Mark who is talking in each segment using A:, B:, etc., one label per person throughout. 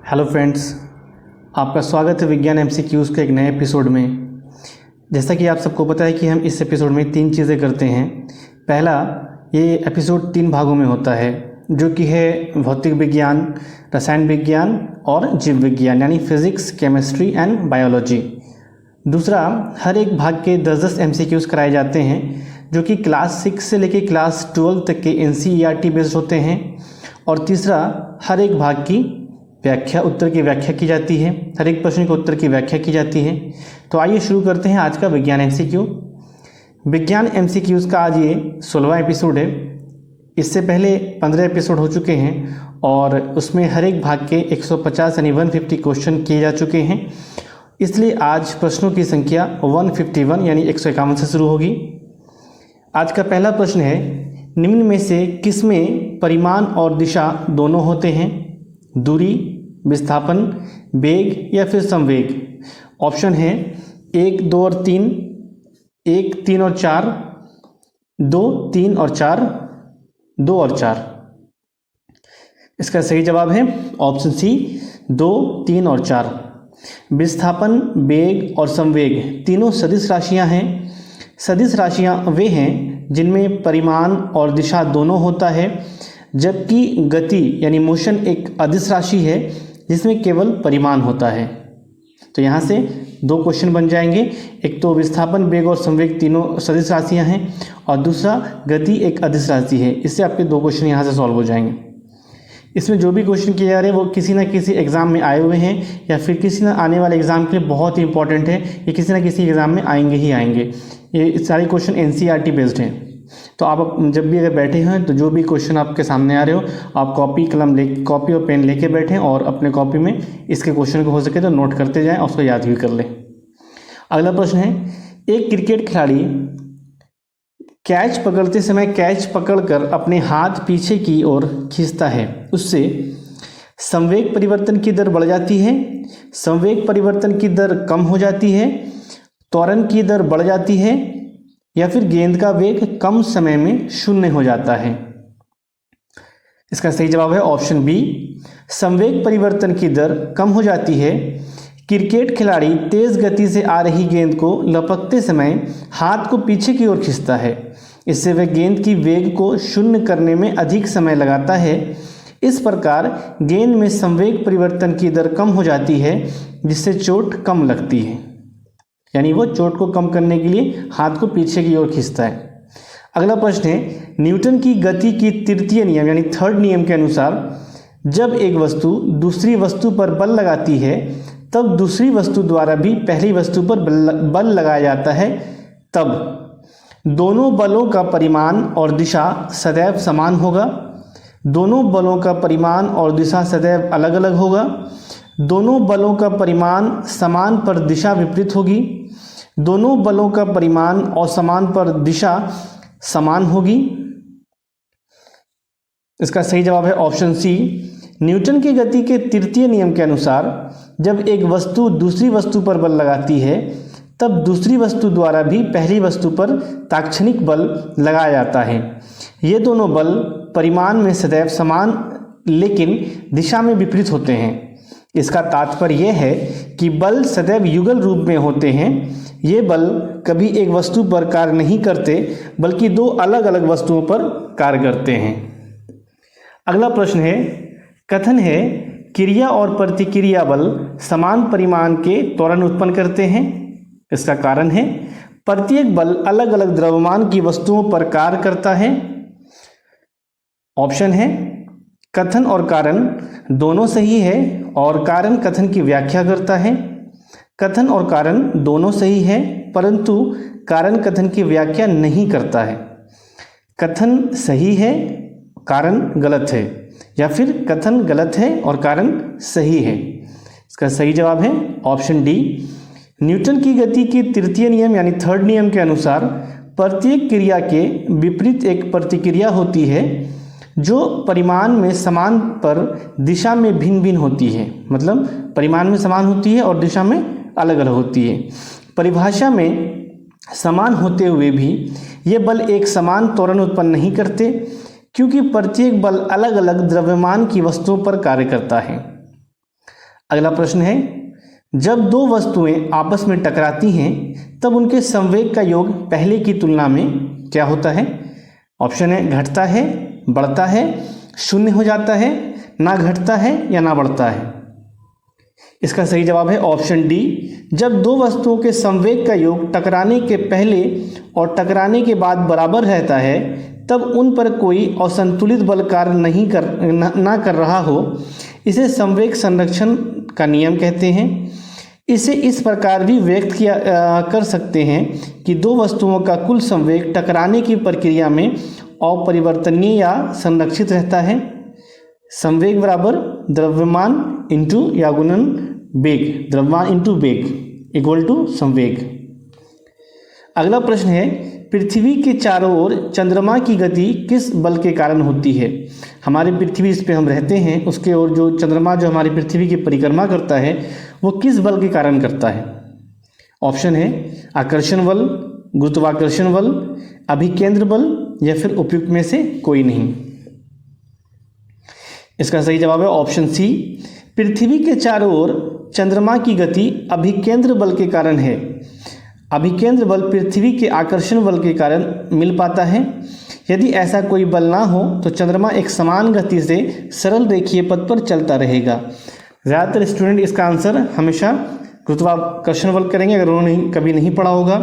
A: Hello friends, आपका स्वागत है विज्ञान एमसीक्यूज़ के एक नए एपिसोड में। जैसा कि आप सबको पता है कि हम इस एपिसोड में 3 चीज़ें करते हैं। पहला, ये एपिसोड 3 भागों में होता है, जो कि है भौतिक विज्ञान, रसायन विज्ञान और जीव विज्ञान, यानी फिज़िक्स, केमिस्ट्री एंड बायोलॉजी। दूसरा, हर एक भाग के 10-10 एमसीक्यूज़ कराए जाते हैं, जो कि क्लास 6 से लेकर क्लास 12 तक के एनसीईआरटी बेस्ड होते हैं। और तीसरा, हर एक भाग की उत्तर की व्याख्या की जाती है, हर एक प्रश्न के उत्तर की व्याख्या की जाती है। तो आइए शुरू करते हैं आज का विज्ञान एमसीक्यू। विज्ञान एमसीक्यूज़ का आज ये 16वां एपिसोड है। इससे पहले 15 एपिसोड हो चुके हैं और उसमें हर एक भाग के 150 यानी 150 क्वेश्चन किए जा चुके हैं। इसलिए आज प्रश्नों की संख्या 151 यानी 151 से शुरू होगी। आज का पहला प्रश्न है, निम्न में से किसमें परिमाण और दिशा दोनों होते हैं? दूरी, विस्थापन, वेग या फिर संवेग? ऑप्शन है 1, 2 और 3, 1, 3 और 4, 2, 3 और 4, 2 और 4। इसका सही जवाब है ऑप्शन सी, 2, 3 और 4। विस्थापन, वेग और संवेग तीनों सदिश राशियां हैं। सदिश राशियां वे हैं जिनमें परिमाण और दिशा दोनों होता है, जबकि गति यानी मोशन एक अदिश राशि है जिसमें केवल परिमाण होता है। तो यहाँ से 2 क्वेश्चन बन जाएंगे। एक तो विस्थापन, वेग और संवेग तीनों सदिश राशियाँ हैं और दूसरा गति एक अदिश राशि है। इससे आपके 2 क्वेश्चन यहाँ से सॉल्व हो जाएंगे। इसमें जो भी क्वेश्चन किए जा रहे हैं वो किसी न किसी एग्ज़ाम में आए हुए हैं या फिर किसी न आने वाले एग्ज़ाम के लिए बहुत ही इंपॉर्टेंट है। ये किसी न किसी एग्ज़ाम में आएंगे ही आएंगे। ये सारे क्वेश्चन एनसीईआरटी बेस्ड हैं। तो आप जब भी अगर बैठे हैं तो जो भी क्वेश्चन आपके सामने आ रहे हो, आप कॉपी और पेन लेके बैठें और अपने कॉपी में इसके क्वेश्चन को हो सके तो नोट करते जाएं और उसको याद भी कर लें। अगला प्रश्न है, एक क्रिकेट खिलाड़ी कैच पकड़ते समय कैच पकड़कर अपने हाथ पीछे की ओर खींचता है, उससे संवेग परिवर्तन की दर बढ़ जाती है, संवेग परिवर्तन की दर कम हो जाती है, त्वरण की दर बढ़ जाती है या फिर गेंद का वेग कम समय में 0 हो जाता है? इसका सही जवाब है ऑप्शन बी, संवेग परिवर्तन की दर कम हो जाती है। क्रिकेट खिलाड़ी तेज गति से आ रही गेंद को लपकते समय हाथ को पीछे की ओर खींचता है। इससे वह गेंद की वेग को 0 करने में अधिक समय लगाता है। इस प्रकार गेंद में संवेग परिवर्तन की दर कम हो जाती है, जिससे चोट कम लगती है। यानी वो चोट को कम करने के लिए हाथ को पीछे की ओर खींचता है। अगला प्रश्न है, न्यूटन की गति की तृतीय नियम यानी 3rd नियम के अनुसार जब एक वस्तु दूसरी वस्तु पर बल लगाती है तब दूसरी वस्तु द्वारा भी पहली वस्तु पर बल लगाया जाता है। तब दोनों बलों का परिमाण और दिशा सदैव समान होगा, दोनों बलों का परिमाण और दिशा सदैव अलग अलग होगा, दोनों बलों का परिमाण समान पर दिशा विपरीत होगी, दोनों बलों का परिमाण और समान पर दिशा समान होगी। इसका सही जवाब है ऑप्शन सी, न्यूटन की गति के तृतीय नियम के अनुसार जब एक वस्तु दूसरी वस्तु पर बल लगाती है तब दूसरी वस्तु द्वारा भी पहली वस्तु पर तात्क्षणिक बल लगाया जाता है। ये दोनों बल परिमाण में सदैव समान लेकिन दिशा में विपरीत होते हैं। इसका तात्पर्य यह है कि बल सदैव युगल रूप में होते हैं। ये बल कभी एक वस्तु पर कार्य नहीं करते बल्कि 2 अलग अलग वस्तुओं पर कार्य करते हैं। अगला प्रश्न है, कथन है क्रिया और प्रतिक्रिया बल समान परिमाण के त्वरण उत्पन्न करते हैं। इसका कारण है प्रत्येक बल अलग अलग द्रव्यमान की वस्तुओं पर कार्य करता है। ऑप्शन है कथन और कारण दोनों सही है और कारण कथन की व्याख्या करता है। कथन और कारण दोनों सही है परंतु कारण कथन की व्याख्या नहीं करता है। कथन सही है, कारण गलत है, या फिर कथन गलत है और कारण सही है। इसका सही जवाब है ऑप्शन डी, न्यूटन की गति की तृतीय नियम यानी 3rd नियम के अनुसार प्रत्येक क्रिया के विपरीत एक प्रतिक्रिया होती है जो परिमाण में समान पर दिशा में भिन्न भिन्न होती है। मतलब परिमाण में समान होती है और दिशा में अलग अलग होती है। परिभाषा में समान होते हुए भी ये बल एक समान त्वरण उत्पन्न नहीं करते, क्योंकि प्रत्येक बल अलग अलग द्रव्यमान की वस्तुओं पर कार्य करता है। अगला प्रश्न है, जब दो वस्तुएं आपस में टकराती हैं तब उनके संवेग का योग पहले की तुलना में क्या होता है? ऑप्शन है घटता है, बढ़ता है, शून्य हो जाता है, ना घटता है या ना बढ़ता है। इसका सही जवाब है ऑप्शन डी। जब दो वस्तुओं के संवेग का योग टकराने के पहले और टकराने के बाद बराबर रहता है तब उन पर कोई असंतुलित बल कार्य ना कर रहा हो, इसे संवेग संरक्षण का नियम कहते हैं। इसे इस प्रकार भी व्यक्त किया कर सकते हैं कि दो वस्तुओं का कुल संवेग टकराने की प्रक्रिया में अपरिवर्तनीय या संरक्षित रहता है। संवेग बराबर द्रव्यमान इंटू या गुणन वेग, द्रव्यमान इंटू वेग इक्वल टू संवेग। अगला प्रश्न है, पृथ्वी के चारों ओर चंद्रमा की गति किस बल के कारण होती है? हमारी पृथ्वी, इस पे हम रहते हैं, उसके ओर जो चंद्रमा जो हमारी पृथ्वी की परिक्रमा करता है वो किस बल के कारण करता है? ऑप्शन है आकर्षण बल, गुरुत्वाकर्षण बल, अभिकेंद्र बल या फिर उपयुक्त में से कोई नहीं। इसका सही जवाब है ऑप्शन सी। पृथ्वी के चारों ओर चंद्रमा की गति अभिकेंद्र बल के कारण है। अभिकेंद्र बल पृथ्वी के आकर्षण बल के कारण मिल पाता है। यदि ऐसा कोई बल ना हो तो चंद्रमा एक समान गति से सरल रेखीय पथ पर चलता रहेगा। ज़्यादातर स्टूडेंट इसका आंसर हमेशा गुरुत्वाकर्षण बल करेंगे अगर उन्होंने कभी नहीं पढ़ा होगा,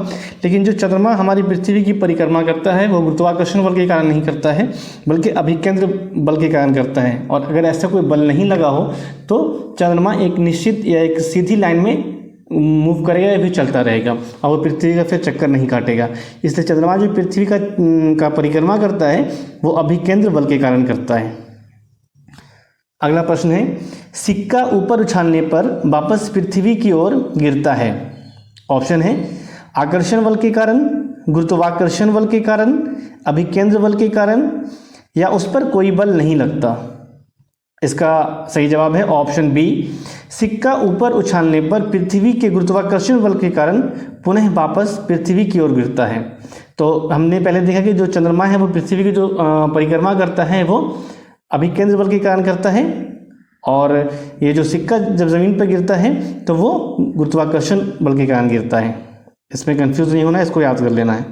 A: लेकिन जो चंद्रमा हमारी पृथ्वी की परिक्रमा करता है वो गुरुत्वाकर्षण बल के कारण नहीं करता है बल्कि अभिकेंद्र बल के कारण करता है। और अगर ऐसा कोई बल नहीं लगा हो तो चंद्रमा एक निश्चित या एक सीधी लाइन में मूव करेगा या फिर चलता रहेगा और वो पृथ्वी का फिर चक्कर नहीं काटेगा। इसलिए चंद्रमा जो पृथ्वी का परिक्रमा करता है वो अभिकेंद्र बल के कारण करता है। अगला प्रश्न है, सिक्का ऊपर उछालने पर वापस पृथ्वी की ओर गिरता है। ऑप्शन है आकर्षण बल के कारण, गुरुत्वाकर्षण बल के कारण, अभिकेंद्र बल के कारण या उस पर कोई बल नहीं लगता। इसका सही जवाब है ऑप्शन बी। सिक्का ऊपर उछालने पर पृथ्वी के गुरुत्वाकर्षण बल के कारण पुनः वापस पृथ्वी की ओर गिरता है। तो हमने पहले देखा कि जो चंद्रमा है वो पृथ्वी की जो परिक्रमा करता है वो अभिकेंद्र बल के कारण करता है और ये जो सिक्का जब ज़मीन पर गिरता है तो वो गुरुत्वाकर्षण बल के कारण गिरता है। इसमें कंफ्यूज नहीं होना है, इसको याद कर लेना है।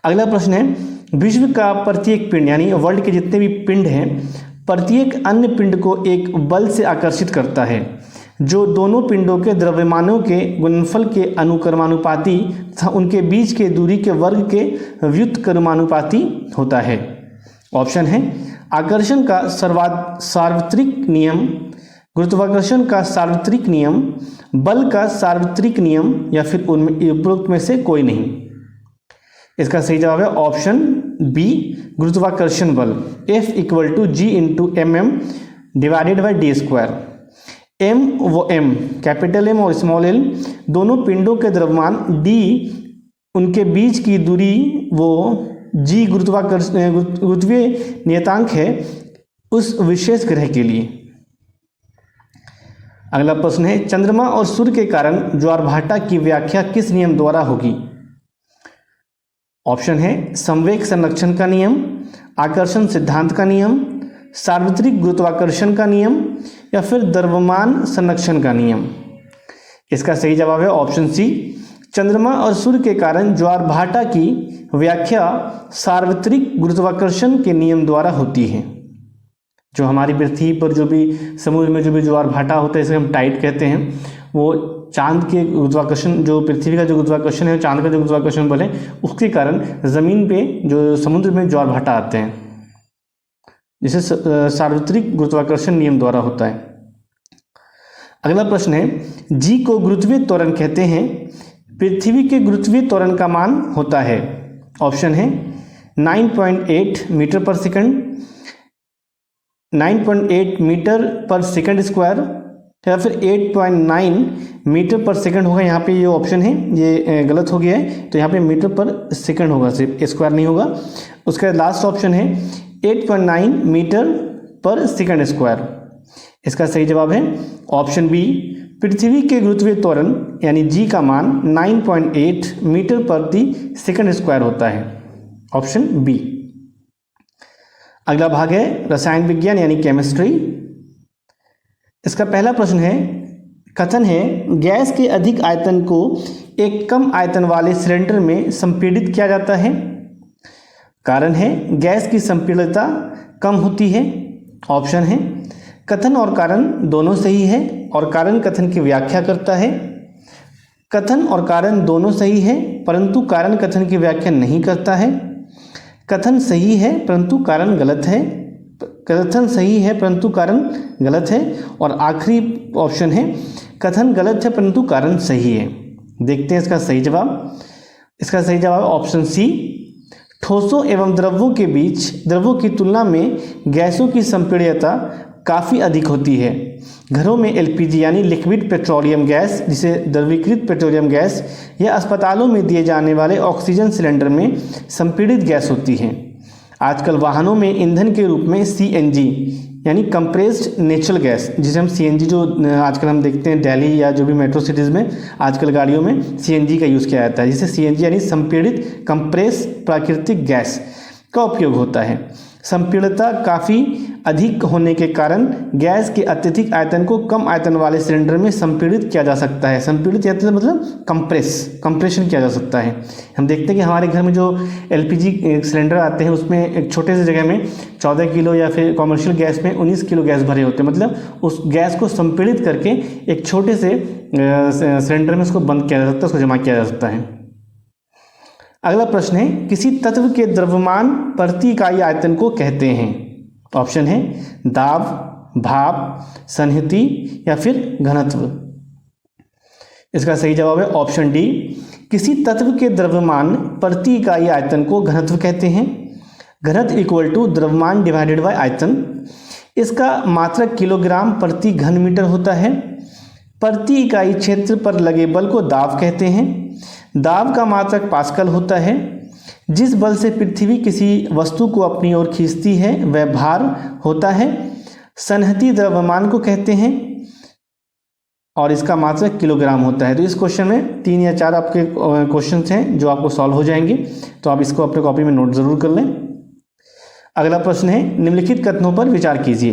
A: अगला प्रश्न है, विश्व का प्रत्येक पिंड यानी वर्ल्ड के जितने भी पिंड हैं प्रत्येक अन्य पिंड को एक बल से आकर्षित करता है जो दोनों पिंडों के द्रव्यमानों के गुणनफल के अनुक्रमानुपाती तथा उनके बीच के दूरी के वर्ग के व्युत्क्रमानुपाती होता है। ऑप्शन है आकर्षण का सार्वत्रिक नियम, गुरुत्वाकर्षण का सार्वत्रिक नियम, बल का सार्वत्रिक नियम या फिर उनमें उपरोक्त में से कोई नहीं। इसका सही जवाब है ऑप्शन बी, गुरुत्वाकर्षण बल। F equal to G into M M divided by D square. M वो एम, कैपिटल एम और स्मॉल एल दोनों पिंडों के द्रव्यमान, डी उनके बीच की दूरी, वो जी गुरुत्वीय नियतांक है उस विशेष ग्रह के लिए। अगला प्रश्न है, चंद्रमा और सूर्य के कारण ज्वारभाटा की व्याख्या किस नियम द्वारा होगी? ऑप्शन है संवेग संरक्षण का नियम, आकर्षण सिद्धांत का नियम, सार्वत्रिक गुरुत्वाकर्षण का नियम या फिर द्रव्यमान संरक्षण का नियम। इसका सही जवाब है ऑप्शन सी। चंद्रमा और सूर्य के कारण ज्वारभाटा की व्याख्या सार्वत्रिक गुरुत्वाकर्षण के नियम द्वारा होती है। जो हमारी पृथ्वी पर जो भी समुद्र में जो भी ज्वारभाटा होता है, इसे हम टाइड कहते हैं, वो चांद के गुरुत्वाकर्षण, जो पृथ्वी का जो गुरुत्वाकर्षण है, चांद का जो गुरुत्वाकर्षण बल है, उसके कारण ज़मीन पे जो समुद्र में ज्वारभाटा आते हैं, जिसे सार्वत्रिक गुरुत्वाकर्षण नियम द्वारा होता है। अगला प्रश्न है, जी को गुरुत्वीय त्वरण कहते हैं, पृथ्वी के गुरुत्वीय त्वरण का मान होता है। ऑप्शन है 9.8 मीटर पर सेकंड, 9.8 मीटर पर सेकंड स्क्वायर या फिर 8.9 मीटर पर सेकंड होगा। यहाँ पे ये ऑप्शन है ये गलत हो गया है, तो यहाँ पे मीटर पर सेकंड होगा, सिर्फ स्क्वायर नहीं होगा। उसका लास्ट ऑप्शन है 8.9 मीटर पर सेकंड स्क्वायर। इसका सही जवाब है ऑप्शन बी। पृथ्वी के गुरुत्वीय त्वरण यानी जी का मान 9.8 मीटर प्रति सेकंड स्क्वायर होता है। Option B. अगला भाग है रसायन विज्ञान यानी केमिस्ट्री। इसका पहला प्रश्न है, कथन है गैस के अधिक आयतन को एक कम आयतन वाले सिलेंडर में संपीड़ित किया जाता है। कारण है गैस की संपीड़ितता कम होती है। ऑप्शन है कथन और कारण दोनों सही है और कारण कथन की व्याख्या करता है। कथन और कारण दोनों सही है परंतु कारण कथन की व्याख्या नहीं करता है। कथन सही है परंतु कारण गलत है। कथन सही है परंतु कारण गलत है। और आखिरी ऑप्शन है कथन गलत है परंतु कारण सही है। देखते हैं इसका सही जवाब। इसका सही जवाब है ऑप्शन सी। ठोसों एवं द्रवों के बीच द्रवों की तुलना में गैसों की संपीड़ितता काफ़ी अधिक होती है। घरों में एलपीजी यानी लिक्विड पेट्रोलियम गैस, जिसे द्रवीकृत पेट्रोलियम गैस, या अस्पतालों में दिए जाने वाले ऑक्सीजन सिलेंडर में संपीड़ित गैस होती है। आजकल वाहनों में ईंधन के रूप में सीएनजी यानी कंप्रेस्ड नेचुरल गैस, जिसे हम सीएनजी जो आजकल हम देखते हैं दिल्ली या जो भी मेट्रो सिटीज़ में आजकल गाड़ियों में सीएनजी का यूज़ किया जाता है, जिसे सीएनजी यानी संपीड़ित कंप्रेस प्राकृतिक गैस का उपयोग होता है। संपीड़ितता काफ़ी अधिक होने के कारण गैस के अत्यधिक आयतन को कम आयतन वाले सिलेंडर में संपीड़ित किया जा सकता है। संपीड़ित मतलब कंप्रेशन किया जा सकता है। हम देखते हैं कि हमारे घर में जो एलपीजी सिलेंडर आते हैं उसमें एक छोटे से जगह में 14 किलो या फिर कॉमर्शियल गैस में 19 किलो गैस भरे होते हैं। मतलब उस गैस को संपीड़ित करके एक छोटे से सिलेंडर में उसको बंद किया जा सकता है, उसको जमा किया जा सकता है। अगला प्रश्न है किसी तत्व के द्रव्यमान प्रति इकाई आयतन को कहते हैं। ऑप्शन है दाब, भाप, संहति या फिर घनत्व। इसका सही जवाब है ऑप्शन डी। किसी तत्व के द्रव्यमान प्रति इकाई आयतन को घनत्व कहते हैं। घनत्व इक्वल टू द्रव्यमान डिवाइडेड बाय आयतन। इसका मात्रक किलोग्राम प्रति घन मीटर होता है। प्रति इकाई क्षेत्र पर लगे बल को दाब कहते हैं। दाब का मात्रक पास्कल होता है। जिस बल से पृथ्वी किसी वस्तु को अपनी ओर खींचती है वह भार होता है। संहति द्रव्यमान को कहते हैं और इसका मात्रक किलोग्राम होता है। तो इस क्वेश्चन में 3 या 4 आपके क्वेश्चन हैं जो आपको सॉल्व हो जाएंगे, तो आप इसको अपने कॉपी में नोट जरूर कर लें। अगला प्रश्न है निम्नलिखित कथनों पर विचार कीजिए।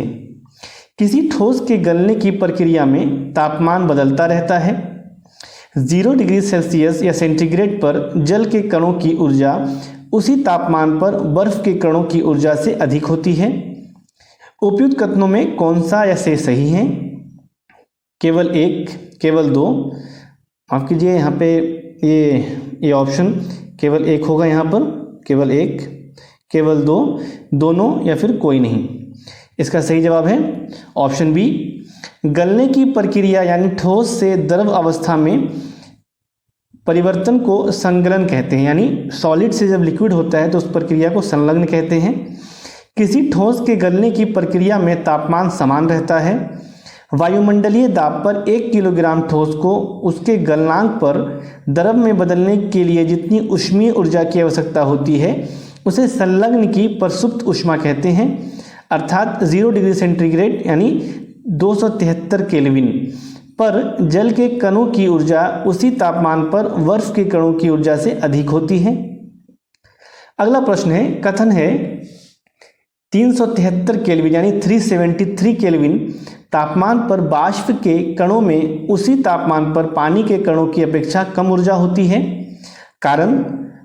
A: किसी ठोस के गलने की प्रक्रिया में तापमान बदलता रहता है। 0 डिग्री सेल्सियस या सेंटीग्रेड पर जल के कणों की ऊर्जा उसी तापमान पर बर्फ के कणों की ऊर्जा से अधिक होती है। उपयुक्त कथनों में कौन सा या से सही है? केवल 1, केवल 2, माफ कीजिए यहाँ पे ये ऑप्शन केवल 1 होगा, यहाँ पर केवल 1, केवल 2, दोनों या फिर कोई नहीं। इसका सही जवाब है ऑप्शन बी। गलने की प्रक्रिया यानी ठोस से द्रव अवस्था में परिवर्तन को संगलन कहते हैं, यानी सॉलिड से जब लिक्विड होता है तो उस प्रक्रिया को संलग्न कहते हैं। किसी ठोस के गलने की प्रक्रिया में तापमान समान रहता है। वायुमंडलीय दाब पर 1 किलोग्राम ठोस को उसके गलनांक पर द्रव में बदलने के लिए जितनी ऊष्मीय ऊर्जा की आवश्यकता होती है उसे संलग्न की प्रसुप्त ऊष्मा कहते हैं। अर्थात 0 डिग्री सेंटीग्रेड यानी 273 केल्विन पर जल के कणों की ऊर्जा उसी तापमान पर बर्फ के कणों की ऊर्जा से अधिक होती है। अगला प्रश्न है कथन है 373 केल्विन यानी 373 केल्विन तापमान पर वाष्प के कणों में उसी तापमान पर पानी के कणों की अपेक्षा कम ऊर्जा होती है। कारण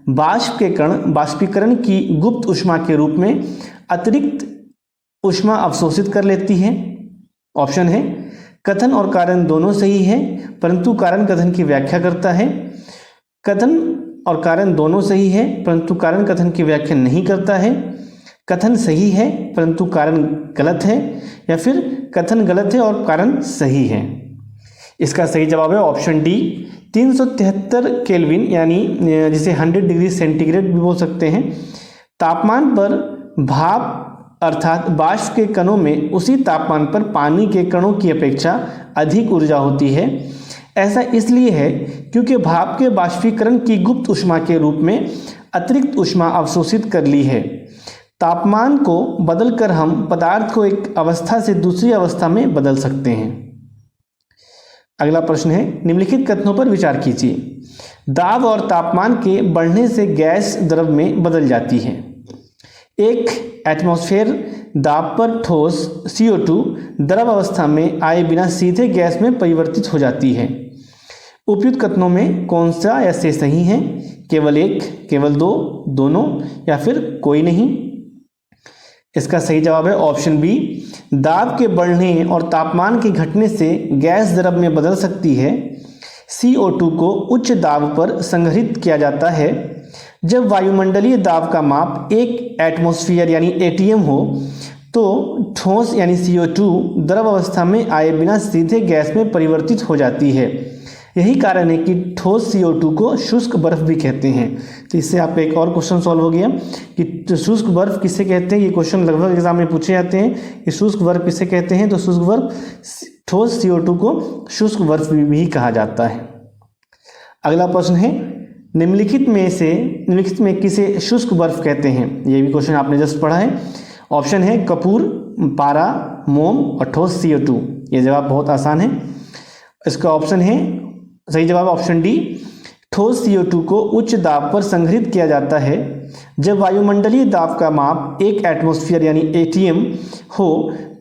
A: वाष्प के कण वाष्पीकरण की गुप्त ऊष्मा के रूप में अतिरिक्त ऊष्मा अवशोषित कर लेती है। ऑप्शन है कथन और कारण दोनों सही है परंतु कारण कथन की व्याख्या करता है। कथन और कारण दोनों सही है परंतु कारण कथन की व्याख्या नहीं करता है। कथन सही है परंतु कारण गलत है, या फिर कथन गलत है और कारण सही है। इसका सही जवाब है ऑप्शन डी। 373 केल्विन यानी जिसे 100 डिग्री सेंटीग्रेड भी बोल सकते हैं, तापमान पर भाप अर्थात वाष्प के कणों में उसी तापमान पर पानी के कणों की अपेक्षा अधिक ऊर्जा होती है। ऐसा इसलिए है क्योंकि भाप के वाष्पीकरण की गुप्त ऊष्मा के रूप में अतिरिक्त ऊष्मा अवशोषित कर ली है। तापमान को बदलकर हम पदार्थ को एक अवस्था से दूसरी अवस्था में बदल सकते हैं। अगला प्रश्न है निम्नलिखित कथनों पर विचार कीजिए। दाब और तापमान के बढ़ने से गैस द्रव में बदल जाती है। एक एटमॉस्फेयर दाब पर ठोस CO2 द्रव अवस्था में आए बिना सीधे गैस में परिवर्तित हो जाती है। उपयुक्त कथनों में कौन सा या से सही है? केवल एक, केवल दो, दोनों या फिर कोई नहीं? इसका सही जवाब है ऑप्शन बी। दाब के बढ़ने और तापमान के घटने से गैस द्रव में बदल सकती है। CO2 को उच्च दाब पर संग्रहित किया जाता है। जब वायुमंडलीय दाब का माप 1 एटमॉस्फेयर यानी ATM हो तो ठोस यानी CO2 द्रव अवस्था में आए बिना सीधे गैस में परिवर्तित हो जाती है। यही कारण है कि ठोस CO2 को शुष्क बर्फ भी कहते हैं। तो इससे आपका एक और क्वेश्चन सॉल्व हो गया कि शुष्क बर्फ किसे कहते हैं। ये क्वेश्चन लगभग एग्जाम में पूछे जाते हैं कि शुष्क बर्फ किसे कहते हैं। तो शुष्क बर्फ ठोस CO2 को शुष्क बर्फ भी कहा जाता है। अगला प्रश्न है निम्नलिखित में किसे शुष्क बर्फ कहते हैं? ये भी क्वेश्चन आपने जस्ट पढ़ा है। ऑप्शन है कपूर, पारा, मोम और ठोस CO2। ये जवाब बहुत आसान है। इसका ऑप्शन है सही जवाब ऑप्शन डी। ठोस CO2 को उच्च दाब पर संग्रहित किया जाता है। जब वायुमंडलीय दाब का माप 1 एटमॉस्फेयर यानी ATM हो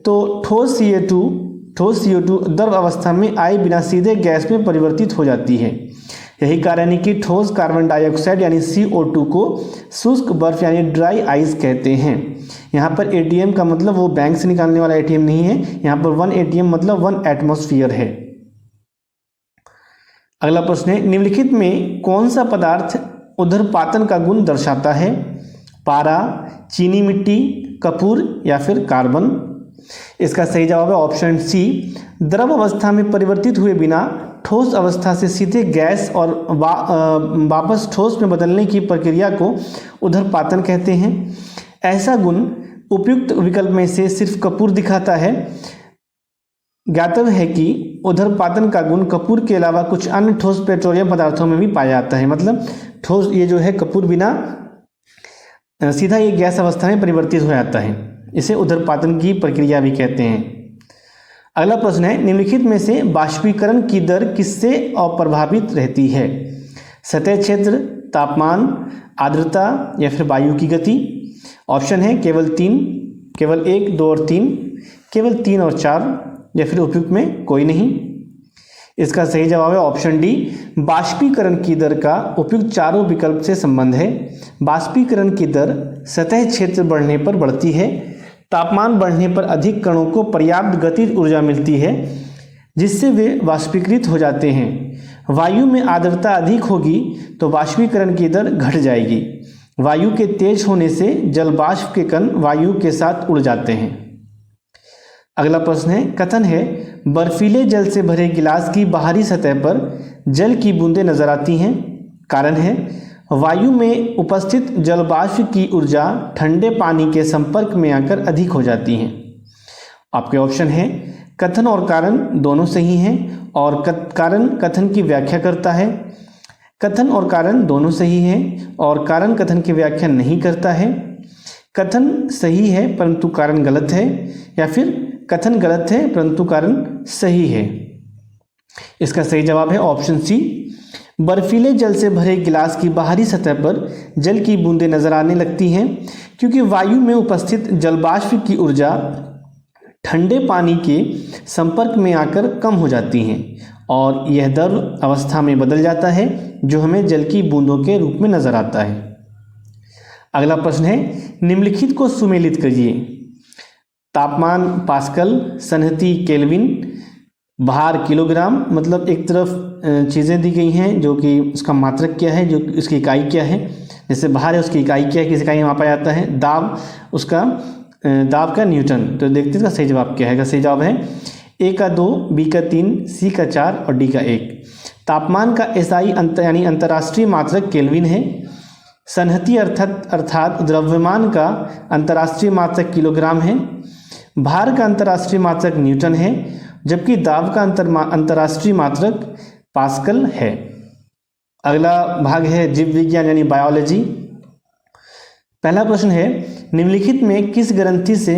A: तो ठोस CO2 द्रव अवस्था में आए बिना सीधे गैस में परिवर्तित हो जाती है। यही कारण है कि ठोस कार्बन डाइऑक्साइड यानी CO2 को शुष्क बर्फ यानी ड्राई आइस कहते हैं। यहाँ पर ATM का मतलब वो बैंक से निकालने वाला ATM नहीं है। यहाँ पर 1 ATM मतलब 1 एटमॉस्फेयर है। अगला प्रश्न है निम्नलिखित में कौन सा पदार्थ उदरपातन का गुण दर्शाता है? पारा, चीनी मिट्टी, कपूर या फिर कार्बन? इसका सही जवाब है ऑप्शन सी। द्रव अवस्था में परिवर्तित हुए बिना ठोस अवस्था से सीधे गैस और वापस ठोस में बदलने की प्रक्रिया को उदरपातन कहते हैं। ऐसा गुण उपयुक्त विकल्प में से सिर्फ कपूर दिखाता है। ज्ञातव्य है कि उदरपातन का गुण कपूर के अलावा कुछ अन्य ठोस पेट्रोलियम पदार्थों में भी पाया जाता है। मतलब ठोस ये जो है कपूर बिना सीधा ये गैस अवस्था में परिवर्तित हो जाता है। इसे उदरपातन की प्रक्रिया भी कहते हैं। अगला प्रश्न है निम्नलिखित में से बाष्पीकरण की दर किससे अप्रभावित रहती है? सतह क्षेत्र, तापमान, आर्द्रता या फिर वायु की गति? ऑप्शन है केवल 1, 2 और 3, केवल 3 और 4 या फिर उपयुक्त में कोई नहीं? इसका सही जवाब है ऑप्शन डी। बाष्पीकरण की दर का उपयुक्त चारों विकल्प से संबंध है। बाष्पीकरण की दर सतह क्षेत्र बढ़ने पर बढ़ती है। तापमान बढ़ने पर अधिक कणों को पर्याप्त गतिज ऊर्जा मिलती है जिससे वे वाष्पीकृत हो जाते हैं। वायु में आर्द्रता अधिक होगी तो वाष्पीकरण की दर घट जाएगी। वायु के तेज होने से जलवाष्प के कण वायु के साथ उड़ जाते हैं। अगला प्रश्न है कथन है बर्फीले जल से भरे गिलास की बाहरी सतह पर जल की बूंदें नजर आती हैं। कारण है वायु में उपस्थित जलवाष्प की ऊर्जा ठंडे पानी के संपर्क में आकर अधिक हो जाती है। आपके ऑप्शन है कथन और कारण दोनों सही हैं और कारण कथन की व्याख्या करता है। कथन और कारण दोनों सही हैं और कारण कथन की व्याख्या नहीं करता है। कथन सही है परंतु कारण गलत है या फिर कथन गलत है परंतु कारण सही है। इसका सही जवाब है ऑप्शन सी। बर्फीले जल से भरे गिलास की बाहरी सतह पर जल की बूंदें नजर आने लगती हैं क्योंकि वायु में उपस्थित जलवाष्प की ऊर्जा ठंडे पानी के संपर्क में आकर कम हो जाती हैं और यह द्रव अवस्था में बदल जाता है जो हमें जल की बूंदों के रूप में नजर आता है। अगला प्रश्न है निम्नलिखित को सुमेलित करिए। तापमान पास्कल, सन्हति केल्विन, भार किलोग्राम। मतलब एक तरफ चीज़ें दी गई हैं जो कि उसका मात्रक क्या है, जो उसकी इकाई क्या है। जैसे भार है उसकी इकाई क्या है, किस इकाई में मापा जाता है। दाब, उसका दाब का न्यूटन। तो देखते हैं इसका सही जवाब क्या है। इसका सही जवाब है ए का 2, बी का 3, सी का 4 और डी का 1। तापमान का SI यानी अंतर्राष्ट्रीय मात्रक केल्विन है। सन्हति अर्थात द्रव्यमान का अंतर्राष्ट्रीय मात्रक किलोग्राम है। भार का अंतर्राष्ट्रीय मात्रक न्यूटन है जबकि दाब का अंतर्राष्ट्रीय मात्रक पास्कल है। अगला भाग है जीव विज्ञान यानी बायोलॉजी। पहला प्रश्न है निम्नलिखित में किस ग्रंथि से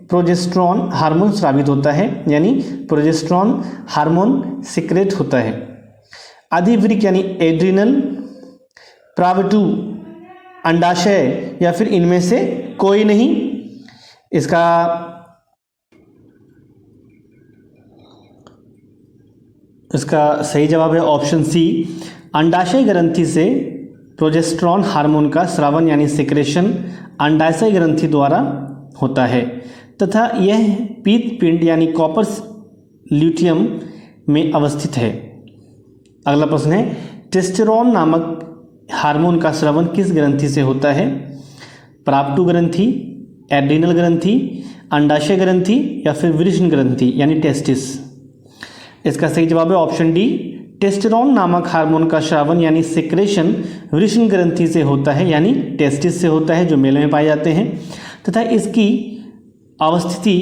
A: प्रोजेस्टेरॉन हार्मोन स्रावित होता है, यानी प्रोजेस्टेरॉन हार्मोन सिक्रेट होता है। आदिवृक्क यानी एड्रिनल, प्रावटु, अंडाशय या फिर इनमें से कोई नहीं। इसका सही जवाब है ऑप्शन सी। अंडाशय ग्रंथि से प्रोजेस्टेरॉन हार्मोन का स्रावन यानी सिक्रेशन अंडाशय ग्रंथि द्वारा होता है तथा यह पीत पिंड यानी कॉर्पस ल्यूटियम में अवस्थित है। अगला प्रश्न है, टेस्टोस्टेरोन नामक हार्मोन का स्रावन किस ग्रंथि से होता है? प्राप्टु ग्रंथि, एड्रिनल ग्रंथि, अंडाशय ग्रंथि या फिर वृषण ग्रंथि यानी टेस्टिस। इसका सही जवाब है ऑप्शन डी। टेस्टोस्टेरोन नामक हार्मोन का स्रावन यानी सिक्रेशन वृषण ग्रंथि से होता है यानी टेस्टिस से होता है, जो मेल में पाए जाते हैं तथा इसकी अवस्थिति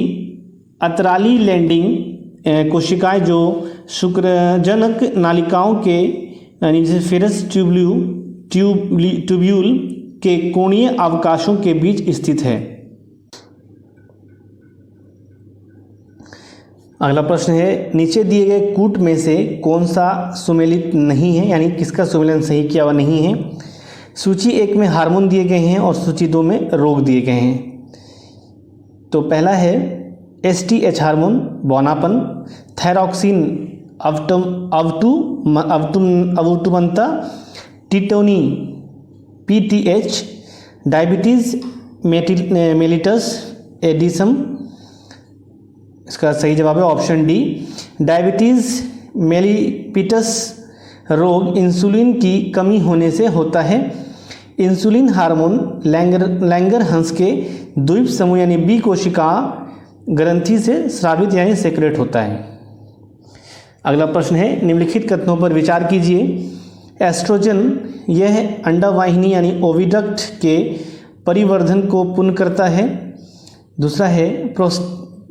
A: अतराली लैंडिंग कोशिकाएं जो शुक्रजनक नालिकाओं के यानी जैसे फेरस ट्यूब्यूल के कोणीय अवकाशों के बीच स्थित है। अगला प्रश्न है, नीचे दिए गए कूट में से कौन सा सुमेलित नहीं है यानी किसका सुमेलन सही किया हुआ नहीं है? सूची 1 में हार्मोन दिए गए हैं और सूची 2 में रोग दिए गए हैं। तो पहला है एसटीएच हार्मोन बौनापन, थायरॉक्सिन अवटुमंता, टिटोनी पीटीएच, डायबिटीज़ मेलिटस एडिसम। इसका सही जवाब है ऑप्शन डी। डायबिटीज़ मेलिपिटस रोग इंसुलिन की कमी होने से होता है। इंसुलिन हार्मोन लैंगरहंस के द्वीप समूह यानी बी कोशिका ग्रंथि से स्रावित यानी सेक्रेट होता है। अगला प्रश्न है, निम्नलिखित कथनों पर विचार कीजिए। एस्ट्रोजन यह अंडवाहिनी यानी ओविडक्ट के परिवर्धन को पूर्ण करता है। दूसरा है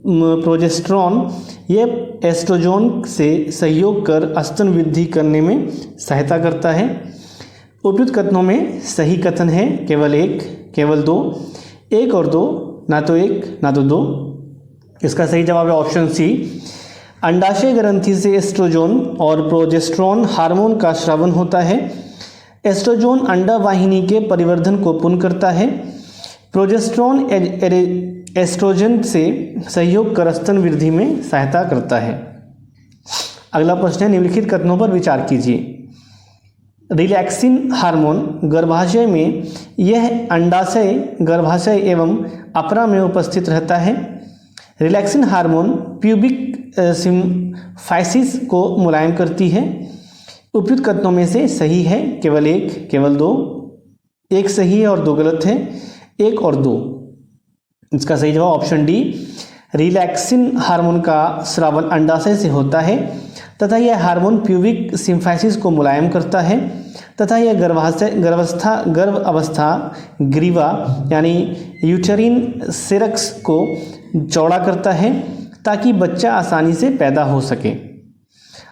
A: प्रोजेस्टेरॉन यह एस्ट्रोजन से सहयोग कर स्तन वृद्धि करने में सहायता करता है। उपयुक्त कथनों में सही कथन है केवल 1, केवल 2, 1 और 2, ना तो 1 ना तो 2। इसका सही जवाब है ऑप्शन सी। अंडाशय ग्रंथि से एस्ट्रोजन और प्रोजेस्टेरॉन हार्मोन का स्रावन होता है। एस्ट्रोजन अंडवाहिनी के परिवर्धन को पूर्ण करता है। प्रोजेस्टेरॉन एस्ट्रोजन से सहयोग कर स्तन वृद्धि में सहायता करता है। अगला प्रश्न है, निम्नलिखित कथनों पर विचार कीजिए। रिलैक्सिन हार्मोन गर्भाशय में यह अंडाशय, गर्भाशय एवं अपरा में उपस्थित रहता है। रिलैक्सिन हार्मोन प्यूबिक सिम्फाइसिस को मुलायम करती है। उपयुक्त कथनों में से सही है केवल 1, केवल 2, 1 सही है और 2 गलत है, 1 और 2। इसका सही जवाब ऑप्शन डी। रिलैक्सिन हार्मोन का स्रावन अंडाशय से होता है तथा यह हार्मोन प्यूबिक सिम्फाइसिस को मुलायम करता है तथा यह गर्भ अवस्था ग्रीवा यानी यूटेरिन सेरक्स को चौड़ा करता है ताकि बच्चा आसानी से पैदा हो सके।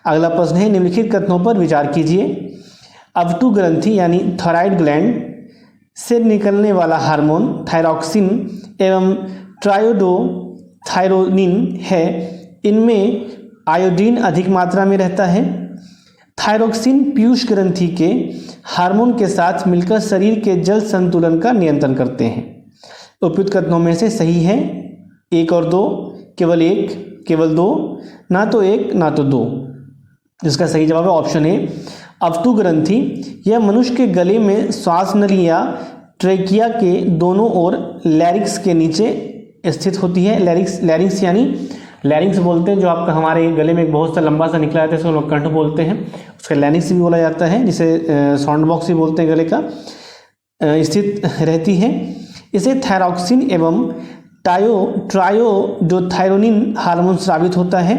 A: अगला प्रश्न है, निम्नलिखित कथनों पर विचार कीजिए। अवटु ग्रंथि यानी थायराइड ग्लैंड से निकलने वाला हार्मोन थायरॉक्सिन एवं ट्रायोडोथायरोनिन है। इनमें आयोडीन अधिक मात्रा में रहता है। थायरॉक्सिन पीयूष ग्रंथि के हार्मोन के साथ मिलकर शरीर के जल संतुलन का नियंत्रण करते हैं। उपयुक्त कथनों में से सही है 1 और 2, केवल 1, केवल 2, ना तो 1 ना तो 2। जिसका सही जवाब है ऑप्शन ए। अवटु ग्रंथि यह मनुष्य के गले में श्वास नली या ट्रेकिया के दोनों ओर लैरिक्स के नीचे स्थित होती है। लैरिक्स यानी लैरिंग्स बोलते हैं जो आपका हमारे गले में एक बहुत सा लंबा सा निकला जाता है, इसको लोग कंठ बोलते हैं। उसका लैरिंक्स भी बोला जाता है, जिसे साउंड बॉक्स भी बोलते हैं, गले का स्थित रहती है। इसे थायरॉक्सिन एवं ट्रायोडोथायरोनिन हार्मोन स्रावित होता है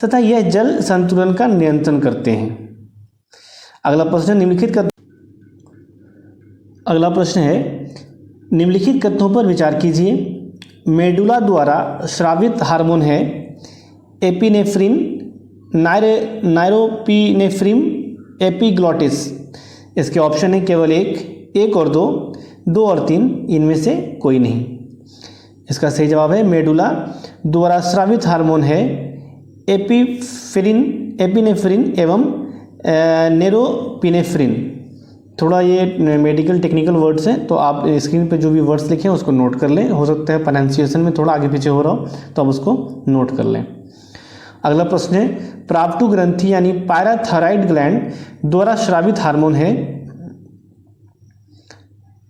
A: तथा यह जल संतुलन का नियंत्रण करते हैं। अगला प्रश्न है, निम्नलिखित कथनों पर विचार कीजिए। मेडुला द्वारा स्रावित हार्मोन है एपिनेफ्रिन, नायरोपिनेफ्रिन, एपिग्लॉटिस। इसके ऑप्शन है केवल 1 और 2 और 3, इनमें से कोई नहीं। इसका सही जवाब है मेडुला द्वारा स्रावित हार्मोन है एपिनेफ्रिन एवं नेरोपिनेफ्रिन। थोड़ा ये मेडिकल टेक्निकल वर्ड्स हैं, तो आप स्क्रीन पे जो भी वर्ड्स लिखे हैं उसको नोट कर लें। हो सकता है प्रोनाउंसिएशन में थोड़ा आगे पीछे हो रहा हो, तो आप उसको नोट कर लें। अगला प्रश्न है, प्राप्टू ग्रंथि यानी पैराथायरॉइड ग्लैंड द्वारा स्रावित हार्मोन है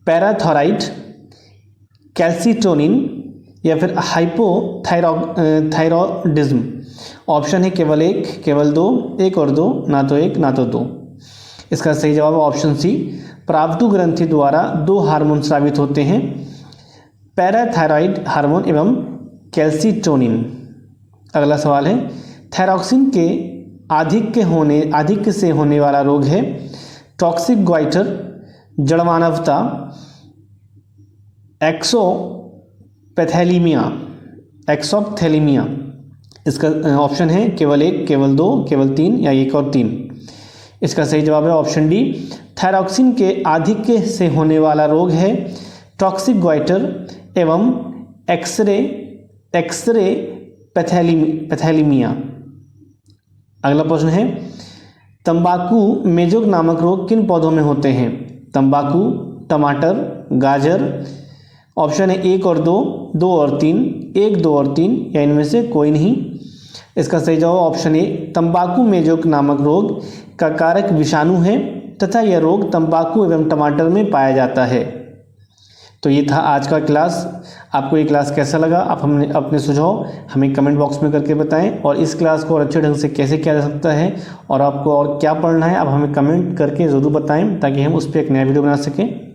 A: पैराथायरॉइड, कैल्सिटोनिन या फिर हाइपोथायरॉयडिज्म। ऑप्शन है केवल एक, केवल दो, एक और दो, ना तो एक ना तो दो। इसका सही जवाब है ऑप्शन सी, प्राप्टू ग्रंथि द्वारा दो हार्मोन स्रावित होते हैं, पैराथायरॉइड हार्मोन एवं कैल्सिटोनिन। अगला सवाल है, थायरॉक्सिन के आधिक्य से होने वाला रोग है टॉक्सिक ग्वाइटर, जड़मानवता, एक्सोप्थेलीमिया। इसका ऑप्शन है केवल एक, केवल दो, केवल तीन या एक और तीन। इसका सही जवाब है ऑप्शन डी, थायरॉक्सिन के आधिक्य से होने वाला रोग है टॉक्सिक ग्वाइटर एवं एक्सरे पैथेलीमिया। अगला प्रश्न है, तंबाकू मेजोग नामक रोग किन पौधों में होते हैं? तंबाकू, टमाटर, गाजर। ऑप्शन है एक और दो, दो और तीन, एक, दो और तीन या इनमें से कोई नहीं। इसका सही जवाब ऑप्शन ए, तंबाकू मेजोग नामक रोग का कारक विषाणु है तथा यह रोग तंबाकू एवं टमाटर में पाया जाता है। तो ये था आज का क्लास। आपको ये क्लास कैसा लगा, आप हमने अपने सुझाव हमें कमेंट बॉक्स में करके बताएं, और इस क्लास को और अच्छे ढंग से कैसे किया जा सकता है और आपको और क्या पढ़ना है आप हमें कमेंट करके ज़रूर बताएं, ताकि हम उस पर एक नया वीडियो बना सकें।